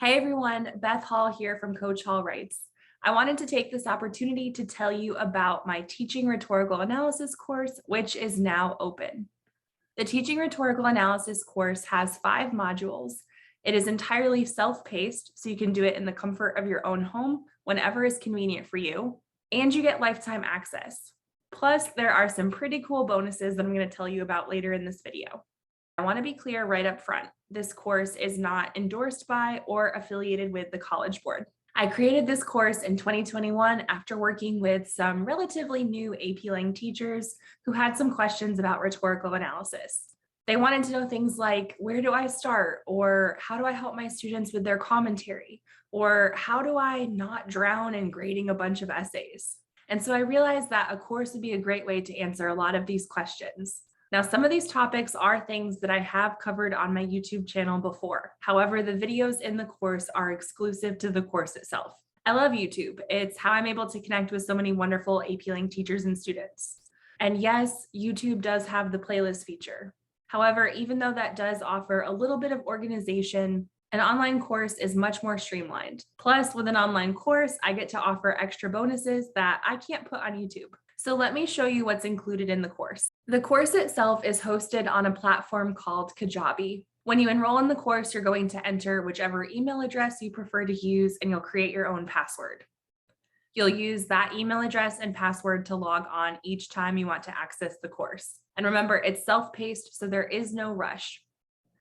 Hey everyone, Beth Hall here from Coach Hall Writes. I wanted to take this opportunity to tell you about my Teaching Rhetorical Analysis course, which is now open. The Teaching Rhetorical Analysis course has 5 modules. It is entirely self-paced, so you can do it in the comfort of your own home whenever is convenient for you, and you get lifetime access. Plus, there are some pretty cool bonuses that I'm going to tell you about later in this video. I want to be clear right up front. This course is not endorsed by or affiliated with the College Board. I created this course in 2021 after working with some relatively new AP Lang teachers who had some questions about rhetorical analysis. They wanted to know things like, where do I start? Or how do I help my students with their commentary? Or how do I not drown in grading a bunch of essays? And so I realized that a course would be a great way to answer a lot of these questions. Now, some of these topics are things that I have covered on my YouTube channel before. However, the videos in the course are exclusive to the course itself. I love YouTube. It's how I'm able to connect with so many wonderful AP Lang teachers and students. And yes, YouTube does have the playlist feature. However, even though that does offer a little bit of organization, an online course is much more streamlined. Plus, with an online course, I get to offer extra bonuses that I can't put on YouTube. So let me show you what's included in the course. The course itself is hosted on a platform called Kajabi. When you enroll in the course, you're going to enter whichever email address you prefer to use, and you'll create your own password. You'll use that email address and password to log on each time you want to access the course. And remember, it's self-paced, so there is no rush.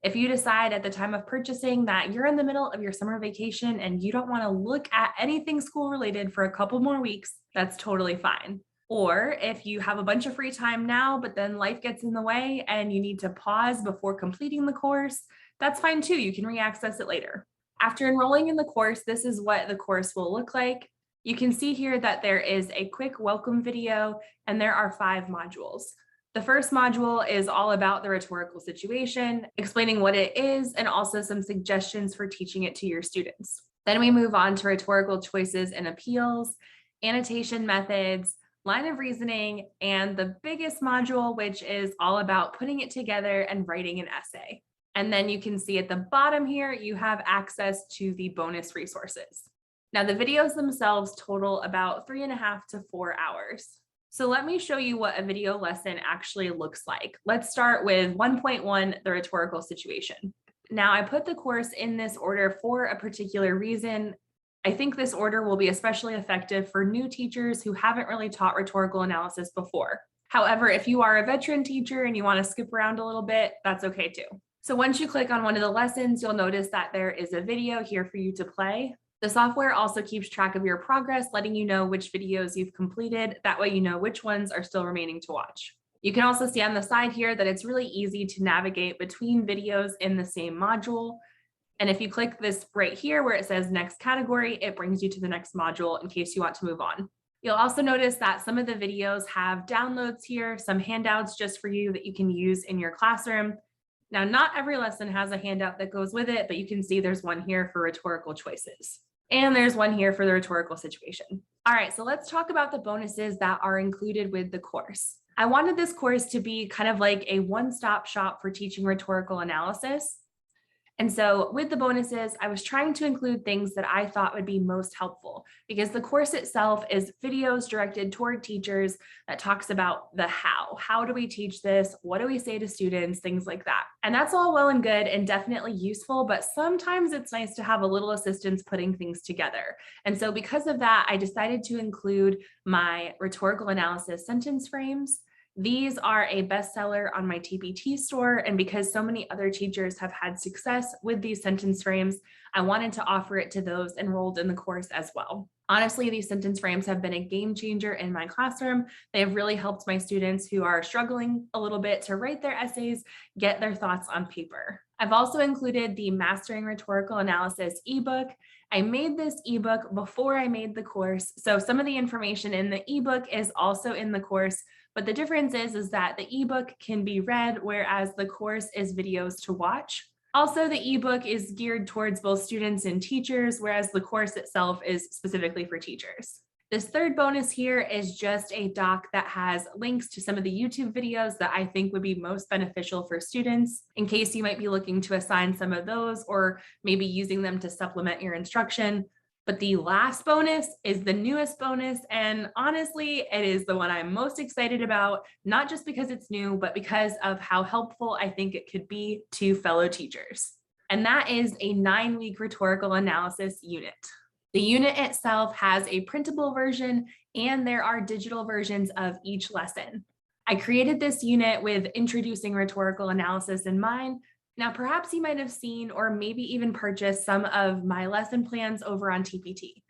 If you decide at the time of purchasing that you're in the middle of your summer vacation and you don't want to look at anything school related for a couple more weeks, that's totally fine. Or if you have a bunch of free time now, but then life gets in the way and you need to pause before completing the course, that's fine too. You can re-access it later. After enrolling in the course, this is what the course will look like. You can see here that there is a quick welcome video and there are 5 modules. The first module is all about the rhetorical situation, explaining what it is, and also some suggestions for teaching it to your students. Then we move on to rhetorical choices and appeals, annotation methods, line of reasoning, and the biggest module, which is all about putting it together and writing an essay. And then you can see at the bottom here, you have access to the bonus resources. Now, the videos themselves total about 3.5 to 4 hours. So let me show you what a video lesson actually looks like. Let's start with 1.1, the rhetorical situation. Now, I put the course in this order for a particular reason. I think this order will be especially effective for new teachers who haven't really taught rhetorical analysis before. However, if you are a veteran teacher and you want to skip around a little bit, that's okay too. So once you click on one of the lessons, you'll notice that there is a video here for you to play. The software also keeps track of your progress, letting you know which videos you've completed. That way you know which ones are still remaining to watch. You can also see on the side here that it's really easy to navigate between videos in the same module. And if you click this right here where it says next category, it brings you to the next module in case you want to move on. You'll also notice that some of the videos have downloads here, some handouts just for you that you can use in your classroom. Now, not every lesson has a handout that goes with it, but you can see there's one here for rhetorical choices. And there's one here for the rhetorical situation. All right, so let's talk about the bonuses that are included with the course. I wanted this course to be kind of like a one-stop shop for teaching rhetorical analysis. And so with the bonuses, I was trying to include things that I thought would be most helpful because the course itself is videos directed toward teachers that talks about the how. How do we teach this? What do we say to students? Things like that. And that's all well and good and definitely useful, but sometimes it's nice to have a little assistance putting things together. And so because of that, I decided to include my rhetorical analysis sentence frames. These are a bestseller on my TPT store, and because so many other teachers have had success with these sentence frames, I wanted to offer it to those enrolled in the course as well. Honestly, these sentence frames have been a game changer in my classroom. They have really helped my students who are struggling a little bit to write their essays, get their thoughts on paper. I've also included the Mastering Rhetorical Analysis ebook. I made this ebook before I made the course, so some of the information in the ebook is also in the course. But the difference is that the ebook can be read, whereas the course is videos to watch. Also, the ebook is geared towards both students and teachers, whereas the course itself is specifically for teachers. This third bonus here is just a doc that has links to some of the YouTube videos that I think would be most beneficial for students in case you might be looking to assign some of those or maybe using them to supplement your instruction. But the last bonus is the newest bonus. And honestly, it is the one I'm most excited about, not just because it's new, but because of how helpful I think it could be to fellow teachers. And that is a 9-week rhetorical analysis unit. The unit itself has a printable version and there are digital versions of each lesson. I created this unit with introducing rhetorical analysis in mind. Now, perhaps you might have seen or maybe even purchased some of my lesson plans over on TPT.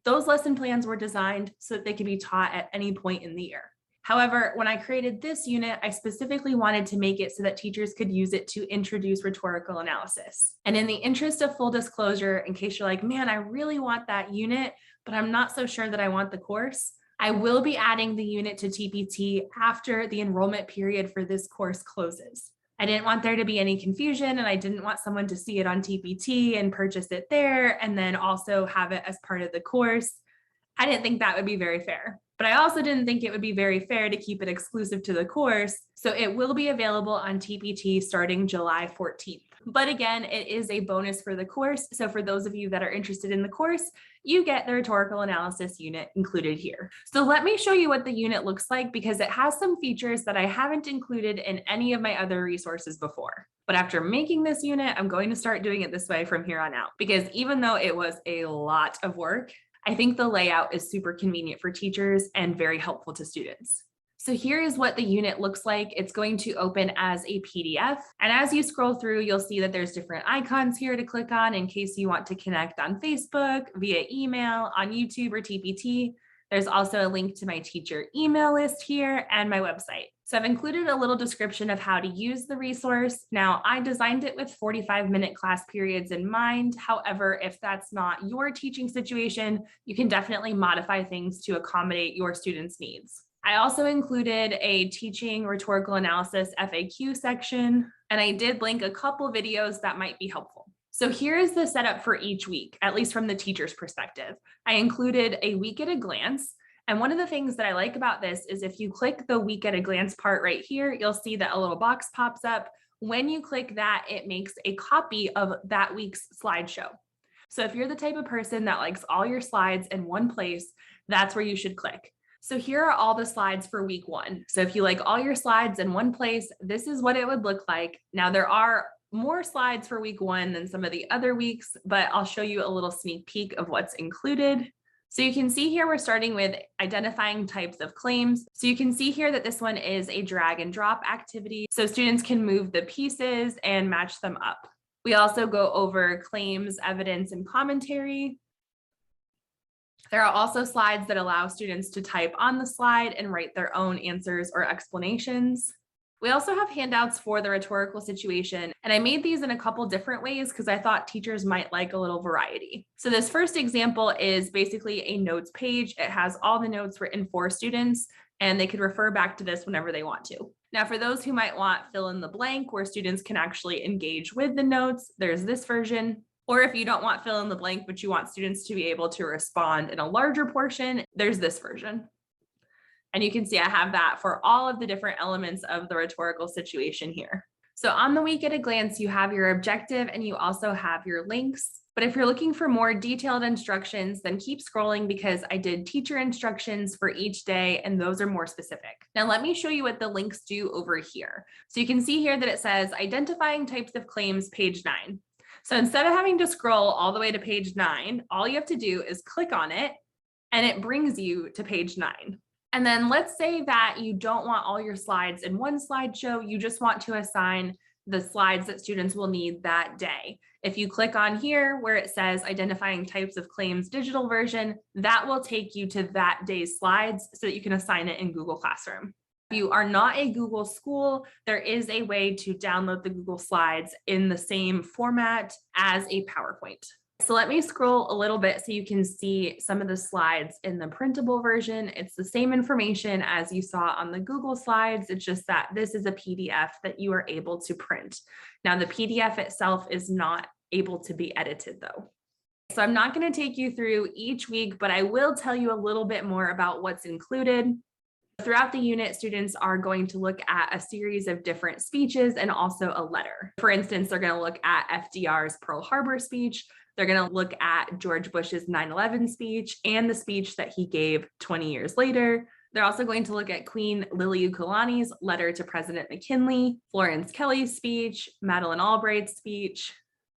Those lesson plans were designed so that they could be taught at any point in the year. However, when I created this unit, I specifically wanted to make it so that teachers could use it to introduce rhetorical analysis. And in the interest of full disclosure, in case you're like, man, I really want that unit, but I'm not so sure that I want the course, I will be adding the unit to TPT after the enrollment period for this course closes. I didn't want there to be any confusion and I didn't want someone to see it on TPT and purchase it there and then also have it as part of the course. I didn't think that would be very fair. But I also didn't think it would be very fair to keep it exclusive to the course. So it will be available on TPT starting July 14th. But again, it is a bonus for the course. So for those of you that are interested in the course, you get the rhetorical analysis unit included here. So let me show you what the unit looks like because it has some features that I haven't included in any of my other resources before. But after making this unit, I'm going to start doing it this way from here on out because even though it was a lot of work, I think the layout is super convenient for teachers and very helpful to students. So here is what the unit looks like. It's going to open as a PDF. And as you scroll through, you'll see that there's different icons here to click on in case you want to connect on Facebook, via email, on YouTube or TPT. There's also a link to my teacher email list here and my website. So I've included a little description of how to use the resource. Now, I designed it with 45-minute class periods in mind. However, if that's not your teaching situation, you can definitely modify things to accommodate your students' needs. I also included a teaching rhetorical analysis FAQ section, and I did link a couple videos that might be helpful. So here is the setup for each week, at least from the teacher's perspective. I included a week at a glance. And one of the things that I like about this is if you click the week at a glance part right here, you'll see that a little box pops up. When you click that, it makes a copy of that week's slideshow. So if you're the type of person that likes all your slides in one place, that's where you should click. So here are all the slides for week 1. So if you like all your slides in one place, this is what it would look like. Now there are more slides for week 1 than some of the other weeks, but I'll show you a little sneak peek of what's included. So you can see here, we're starting with identifying types of claims. So you can see here that this one is a drag and drop activity. So students can move the pieces and match them up. We also go over claims, evidence, and commentary. There are also slides that allow students to type on the slide and write their own answers or explanations. We also have handouts for the rhetorical situation, and I made these in a couple different ways because I thought teachers might like a little variety. So this first example is basically a notes page. It has all the notes written for students, and they could refer back to this whenever they want to. Now, for those who might want fill in the blank where students can actually engage with the notes, there's this version. Or if you don't want fill in the blank, but you want students to be able to respond in a larger portion, there's this version. And you can see I have that for all of the different elements of the rhetorical situation here. So on the week at a glance, you have your objective and you also have your links. But if you're looking for more detailed instructions, then keep scrolling because I did teacher instructions for each day and those are more specific. Now let me show you what the links do over here. So you can see here that it says identifying types of claims, page 9. So instead of having to scroll all the way to page 9, all you have to do is click on it and it brings you to page 9. And then let's say that you don't want all your slides in one slideshow, you just want to assign the slides that students will need that day. If you click on here where it says identifying types of claims digital version, that will take you to that day's slides so that you can assign it in Google Classroom. If you are not a Google school, there is a way to download the Google Slides in the same format as a PowerPoint. So let me scroll a little bit so you can see some of the slides in the printable version. It's the same information as you saw on the Google Slides. It's just that this is a PDF that you are able to print. Now the PDF itself is not able to be edited though. So I'm not going to take you through each week, but I will tell you a little bit more about what's included. Throughout the unit, students are going to look at a series of different speeches and also a letter. For instance, they're going to look at FDR's Pearl Harbor speech. They're going to look at George Bush's 9/11 speech and the speech that he gave 20 years later. They're also going to look at Queen Liliuokalani's letter to President McKinley, Florence Kelley's speech, Madeleine Albright's speech.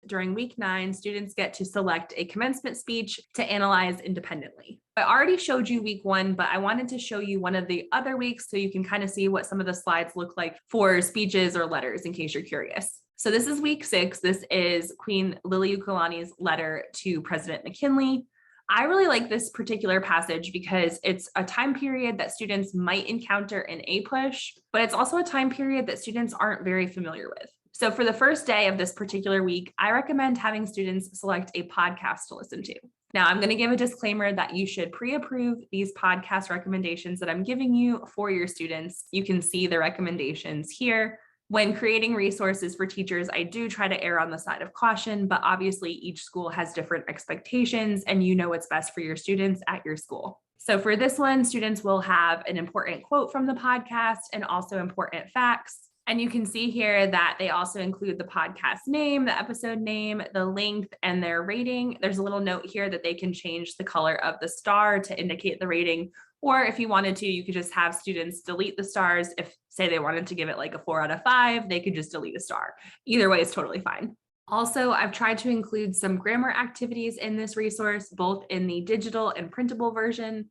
During week 9, students get to select a commencement speech to analyze independently. I already showed you week 1, but I wanted to show you one of the other weeks so you can kind of see what some of the slides look like for speeches or letters in case you're curious. So this is week 6. This is Queen Liliuokalani's letter to President McKinley. I really like this particular passage because it's a time period that students might encounter in APUSH, but it's also a time period that students aren't very familiar with. So for the first day of this particular week, I recommend having students select a podcast to listen to. Now, I'm going to give a disclaimer that you should pre-approve these podcast recommendations that I'm giving you for your students. You can see the recommendations here. When creating resources for teachers, I do try to err on the side of caution, but obviously each school has different expectations and you know what's best for your students at your school. So for this one, students will have an important quote from the podcast and also important facts. And you can see here that they also include the podcast name, the episode name, the length, and their rating. There's a little note here that they can change the color of the star to indicate the rating. Or if you wanted to, you could just have students delete the stars. If, say, they wanted to give it like a 4 out of 5, they could just delete a star. Either way is totally fine. Also, I've tried to include some grammar activities in this resource, both in the digital and printable version.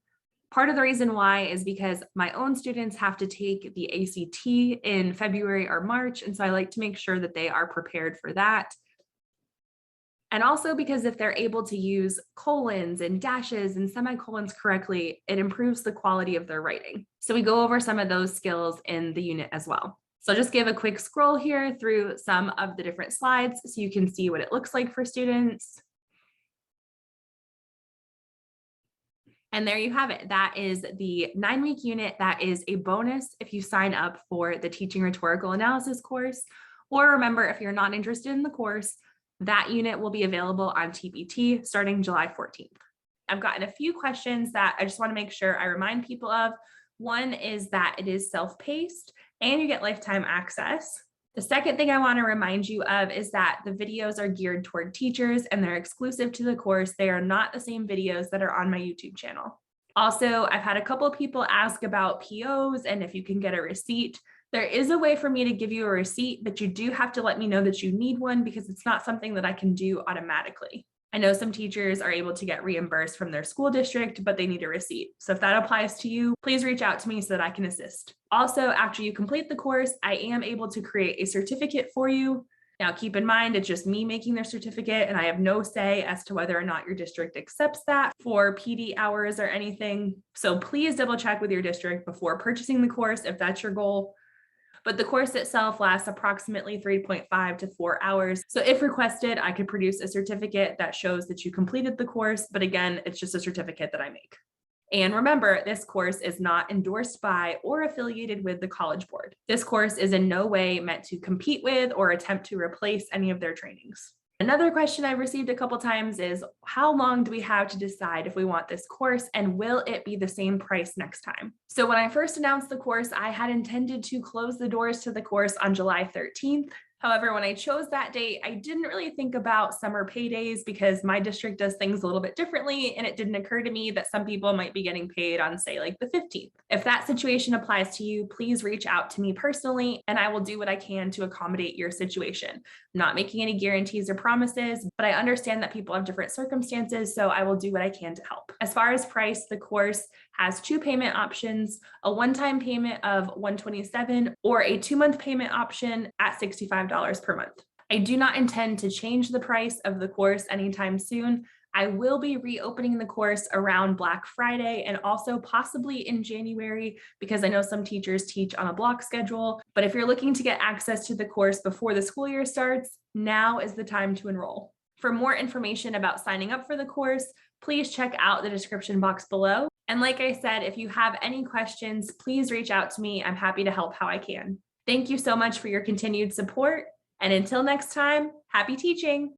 Part of the reason why is because my own students have to take the ACT in February or March, and so I like to make sure that they are prepared for that. And also because if they're able to use colons and dashes and semicolons correctly, it improves the quality of their writing. So we go over some of those skills in the unit as well. So just give a quick scroll here through some of the different slides so you can see what it looks like for students. And there you have it. That is the 9-week unit. That is a bonus if you sign up for the Teaching Rhetorical Analysis course. Or remember, if you're not interested in the course, that unit will be available on TPT starting July 14th. I've gotten a few questions that I just want to make sure I remind people of. One is that it is self-paced and you get lifetime access. The second thing I want to remind you of is that the videos are geared toward teachers and they're exclusive to the course. They are not the same videos that are on my YouTube channel. Also, I've had a couple of people ask about POs and if you can get a receipt. There is a way for me to give you a receipt, but you do have to let me know that you need one because it's not something that I can do automatically. I know some teachers are able to get reimbursed from their school district, but they need a receipt. So if that applies to you, please reach out to me so that I can assist. Also, after you complete the course, I am able to create a certificate for you. Now, keep in mind, it's just me making their certificate and I have no say as to whether or not your district accepts that for PD hours or anything. So please double check with your district before purchasing the course if that's your goal. But the course itself lasts approximately 3.5 to 4 hours. So if requested, I could produce a certificate that shows that you completed the course. But again, it's just a certificate that I make. And remember, this course is not endorsed by or affiliated with the College Board. This course is in no way meant to compete with or attempt to replace any of their trainings. Another question I've received a couple times is, how long do we have to decide if we want this course and will it be the same price next time? So when I first announced the course, I had intended to close the doors to the course on July 13th. However, when I chose that date, I didn't really think about summer paydays because my district does things a little bit differently, and it didn't occur to me that some people might be getting paid on, say, like the 15th. If that situation applies to you, please reach out to me personally, and I will do what I can to accommodate your situation. I'm not making any guarantees or promises, but I understand that people have different circumstances, so I will do what I can to help. As far as price, the course has 2 payment options, a one-time payment of $127 or a 2-month payment option at $65 per month. I do not intend to change the price of the course anytime soon. I will be reopening the course around Black Friday and also possibly in January because I know some teachers teach on a block schedule. But if you're looking to get access to the course before the school year starts, now is the time to enroll. For more information about signing up for the course, please check out the description box below. And like I said, if you have any questions, please reach out to me. I'm happy to help how I can. Thank you so much for your continued support. And until next time, happy teaching.